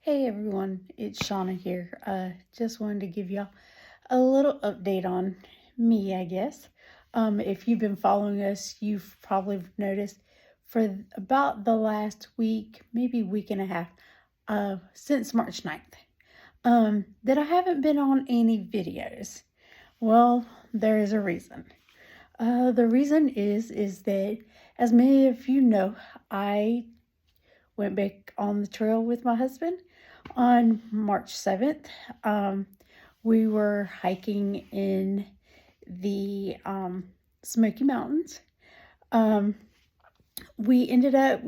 Hey everyone, it's Shawna here. Just wanted to give y'all a little update on me, I guess. If you've been following us, you've probably noticed for about the last week, maybe week and a half, since March 9th, that I haven't been on any videos. Well, there is a reason. The reason is that, as many of you know, I went back on the trail with my husband on March 7th. We were hiking in the Smoky Mountains. We ended up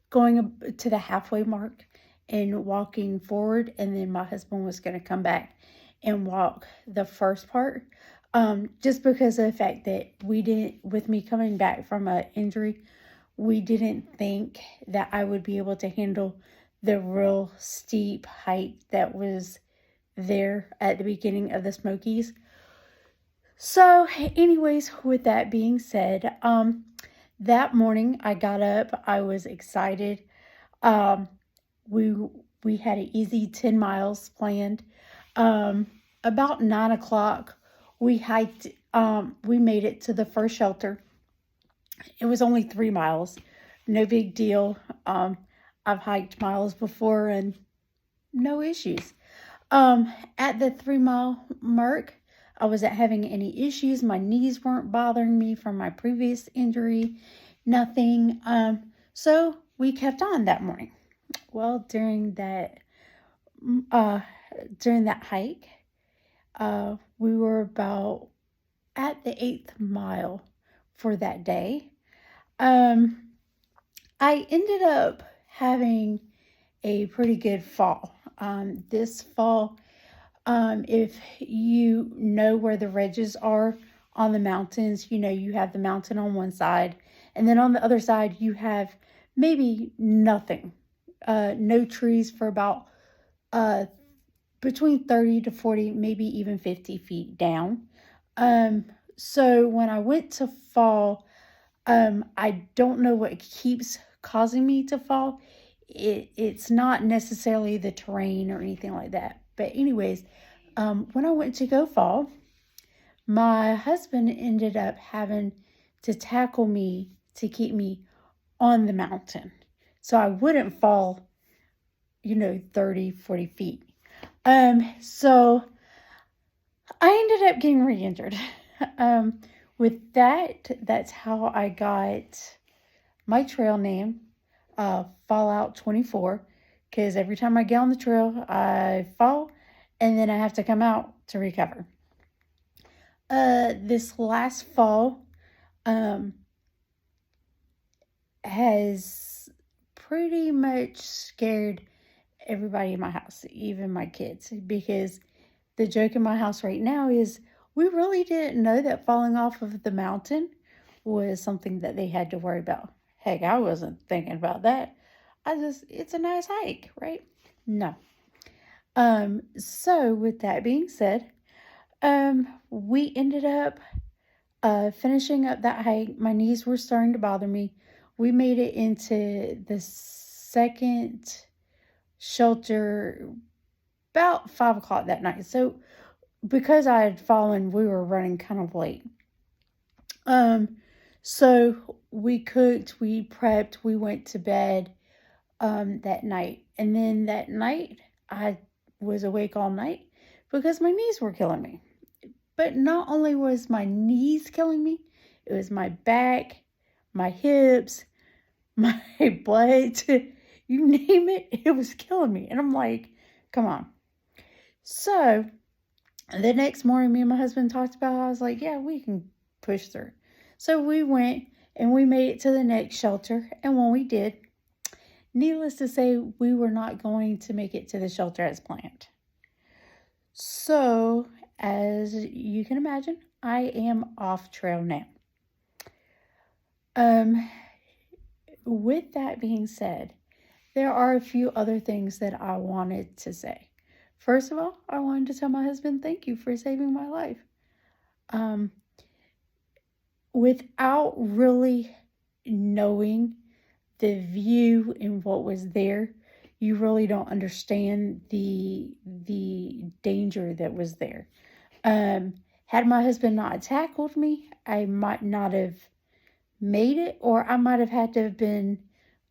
going to the halfway mark and walking forward, and then my husband was going to come back and walk the first part. Just because of the fact that we didn't, with me coming back from an injury, we didn't think that I would be able to handle the real steep height that was there at the beginning of the Smokies. So anyways, with that being said, that morning I got up, I was excited. We had an easy 10 miles planned. About 9 o'clock, we hiked, we made it to the first shelter. It was only 3 miles. No big deal. I've hiked miles before and no issues. At the 3 mile mark, I wasn't having any issues. My knees weren't bothering me from my previous injury. Nothing. So we kept on that morning. Well, during that hike, we were about at the 8th mile for that day. I ended up having a pretty good fall. This fall, if you know where the ridges are on the mountains, you know you have the mountain on one side, and then on the other side you have maybe nothing, no trees for about between 30 to 40, maybe even 50 feet down. So when I went to fall, I don't know what keeps causing me to fall. It's not necessarily the terrain or anything like that. But anyways, when I went to go fall, my husband ended up having to tackle me to keep me on the mountain, so I wouldn't fall, 30, 40 feet. So I ended up getting re-injured. With that, that's how I got my trail name, Fallout 24, because every time I get on the trail, I fall, and then I have to come out to recover. This last fall, has pretty much scared everybody in my house, even my kids, because the joke in my house right now is we really didn't know that falling off of the mountain was something that they had to worry about. Heck, I wasn't thinking about that. It's a nice hike, right? No. So with that being said, we ended up finishing up that hike. My knees were starting to bother me. We made it into the second shelter about 5 o'clock that night. So because I had fallen, we were running kind of late. So we cooked, we prepped, we went to bed that night. And then that night, I was awake all night because my knees were killing me. But not only was my knees killing me, it was my back, my hips, my butt, you name it, it was killing me. And I'm like, come on. So the next morning, me and my husband talked about it. I was like, yeah, we can push through. So we went and we made it to the next shelter. And when we did, needless to say, we were not going to make it to the shelter as planned. So, as you can imagine, I am off trail now. With that being said, there are a few other things that I wanted to say. First of all, I wanted to tell my husband thank you for saving my life. Without really knowing the view and what was there, you really don't understand the danger that was there. Had my husband not tackled me, I might not have made it, or I might have had to have been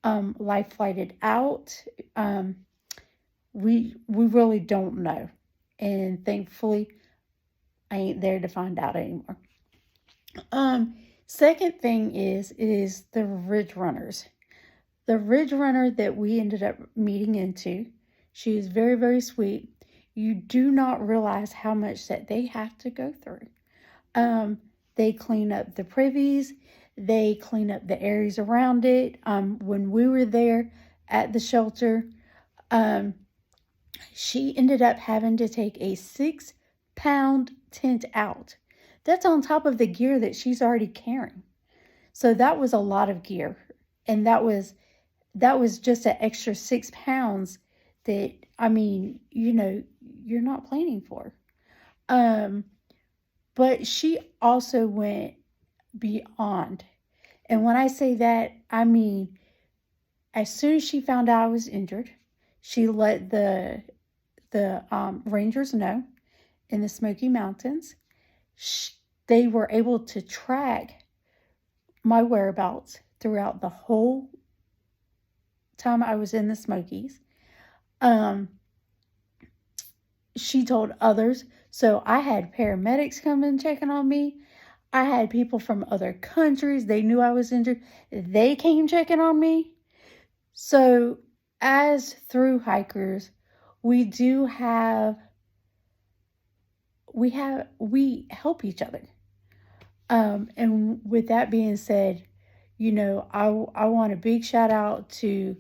life flighted out. We really don't know, and thankfully, I ain't there to find out anymore. Second thing is the ridge runners. The ridge runner that we ended up meeting into, she is very, very sweet. You do not realize how much that they have to go through. They clean up the privies. They clean up the areas around it. When we were there at the shelter, she ended up having to take a 6-pound tent out. That's on top of the gear that she's already carrying. So that was a lot of gear. And that was just an extra 6 pounds that, I mean, you're not planning for. But she also went beyond. And when I say that, I mean, as soon as she found out I was injured, she let the rangers know in the Smoky Mountains. They were able to track my whereabouts throughout the whole time I was in the Smokies. She told others. So I had paramedics come and checking on me. I had people from other countries. They knew I was injured. They came checking on me. So as thru hikers, we help each other. And with that being said, I want a big shout out to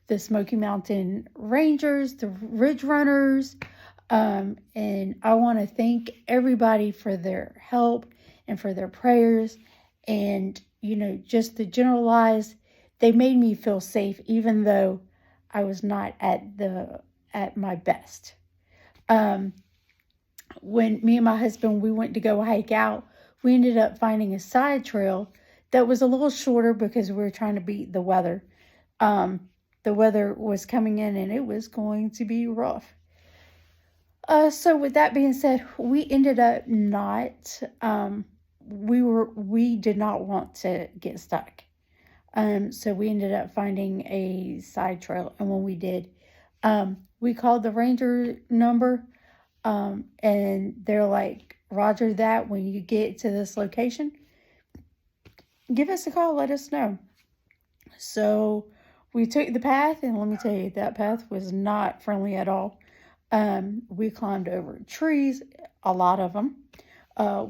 the Smoky Mountain Rangers, the Ridge Runners, and I want to thank everybody for their help and for their prayers, and just the generalized. They made me feel safe, even though I was not at my best. When me and my husband, we went to go hike out, we ended up finding a side trail that was a little shorter because we were trying to beat the weather. The weather was coming in and it was going to be rough. So with that being said, we ended up not, we did not want to get stuck. So we ended up finding a side trail. And when we did, we called the ranger number, and they're like, Roger that, when you get to this location, give us a call, let us know. So we took the path, and let me tell you, that path was not friendly at all. We climbed over trees, a lot of them.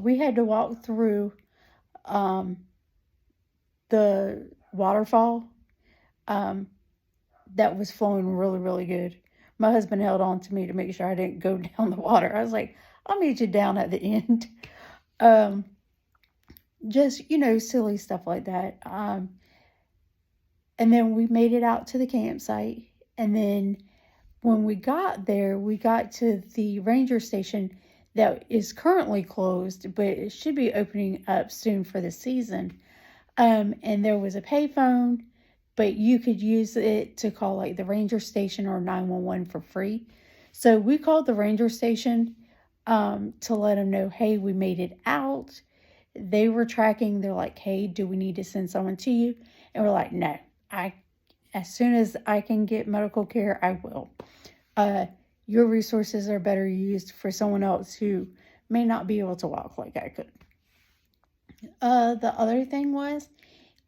We had to walk through the waterfall that was flowing really, really good. My husband held on to me to make sure I didn't go down the water. I was like, I'll meet you down at the end. Just, silly stuff like that. And then we made it out to the campsite. And then when we got there, we got to the ranger station that is currently closed, but it should be opening up soon for the season. And there was a payphone, but you could use it to call like the ranger station or 911 for free. So we called the ranger station to let them know, hey, we made it out. They were tracking. They're like, hey, do we need to send someone to you? And we're like, no, as soon as I can get medical care, I will. Your resources are better used for someone else who may not be able to walk like I could. The other thing was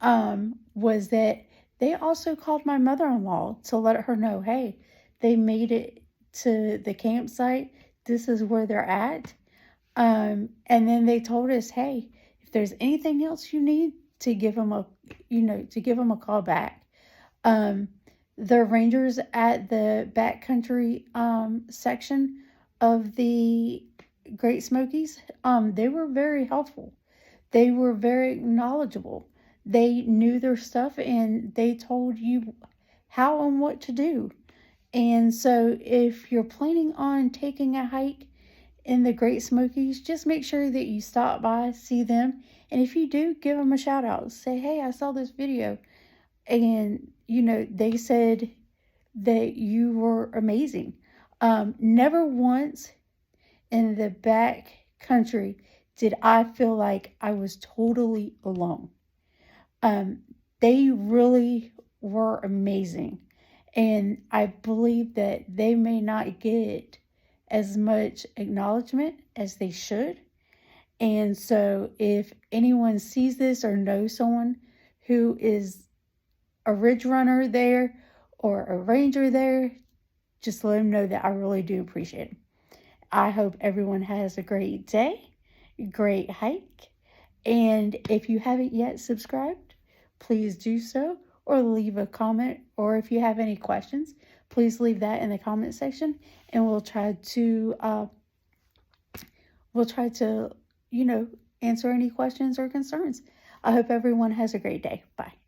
that they also called my mother-in-law to let her know, hey, they made it to the campsite. This is where they're at. And then they told us, hey, if there's anything else you need, to give them a call back. The rangers at the backcountry section of the Great Smokies, they were very helpful. They were very knowledgeable. They knew their stuff, and they told you how and what to do. And so if you're planning on taking a hike in the Great Smokies, just make sure that you stop by, see them. And if you do, give them a shout out. Say, hey, I saw this video. And, they said that you were amazing. Never once in the back country did I feel like I was totally alone. Um, they really were amazing. And I believe that they may not get as much acknowledgement as they should. And so, if anyone sees this or knows someone who is a ridge runner there or a ranger there, just let them know that I really do appreciate it. I hope everyone has a great day, great hike. And if you haven't yet subscribed, please do so or leave a comment. Or if you have any questions, please leave that in the comment section and we'll try to, you know, answer any questions or concerns. I hope everyone has a great day. Bye.